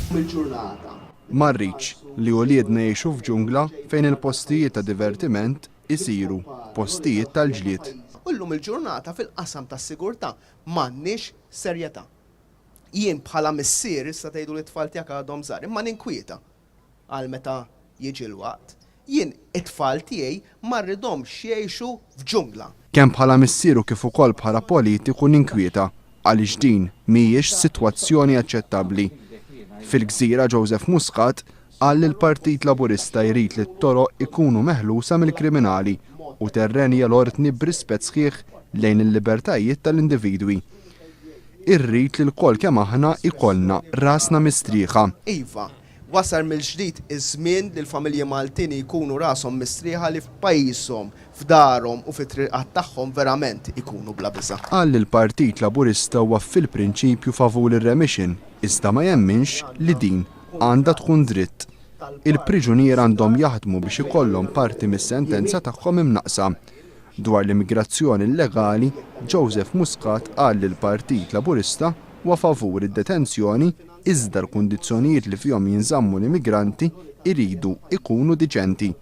Marriċ li uliedna jgħixu f'ġungla fejn il-postijiet ta' divertiment isiru postijiet tal-ġlied. Illum il-ġurnata fil-qasam tas-sigurtà m'għandniex serjetà. Jien bħala missier issa tgħidu li t-tfal tiegħek għadhom żgħar, imma ninkwieta għal meta jiġi l-waqt. Jien it-tfal tiegħi ma rridhomx jgħixu f'ġungla. Kemm bħala missieru kif ukoll bħala politiku ninkwieta għaliex din mhijiex sitwazzjoni aċċettabbli. Fil-Gżira Joseph Muscat qal li l-Partit Laburista jrid li t-toroq ikunu meħlusa mill-kriminali u terreni l-ordni b'rispett sħiħ lejn il-libertajiet tal-individwi. Irrid li l-kol kemm aħna ikollna rasna mistrieħa. Iva, wasal mill-ġdid iż-żmien li l-familji Maltin jkunu rashom mistrieħa li f'pajjiżhom, f'darhom u fit-triqat tagħhom verament ikunu bla biża'. Qal li l-Partit Laburista huwa fil-prinċipju favur ir-remission, iżda ma jemminx li din għandha tkun dritt. Il-priġunier għandhom jaħdmu biex ikollhom parti mis-sentenza tagħhom imnaqsa. Dwar l-immigrazzjoni illegali, Joseph Muscat qal li l-Partit Laburista huwa favur id-detenzjoni iżda l-kundizzjonijiet li fihom jinżammu l-immigranti iridu ikunu diċenti.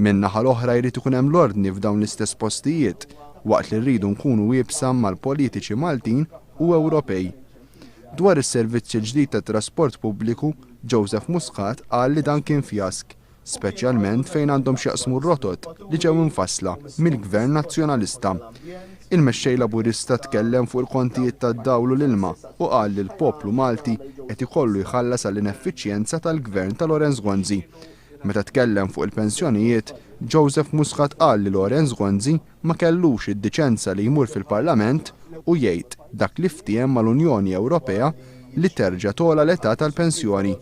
Min-naħa l-oħra jrid ikun hemm l-ordni f'dawn l-istess postijiet waqt li rridu nkunu wiebsa mal-politiċi Maltin u Ewropej. Dwar is-servizzi ġdid tat trasport pubbliku, Joseph Muscat qal li dan kien fjask, speċjalment fejn għandhom x'jaqsmu r-rotot li ġew infassla mill-Gvern Nazzjonalista. Il-mexxej Laburista tkellem fuq il-kontijiet tad-dawl u l-ilma u qal li l-poplu Malti qed ikollu jħallas għall-ineffiċjenza tal-Gvern ta' Lorenz Gönzi. Meta tkellem fuq il-pensjonijiet, Joseph Muscat qal li Lorenz Gönzi ma kellux id-diċenza li jmur fil-Parlament u jgħid dak li ftehim mal-Unjoni Ewropea li terġa' tola l-età tal-pensjoni.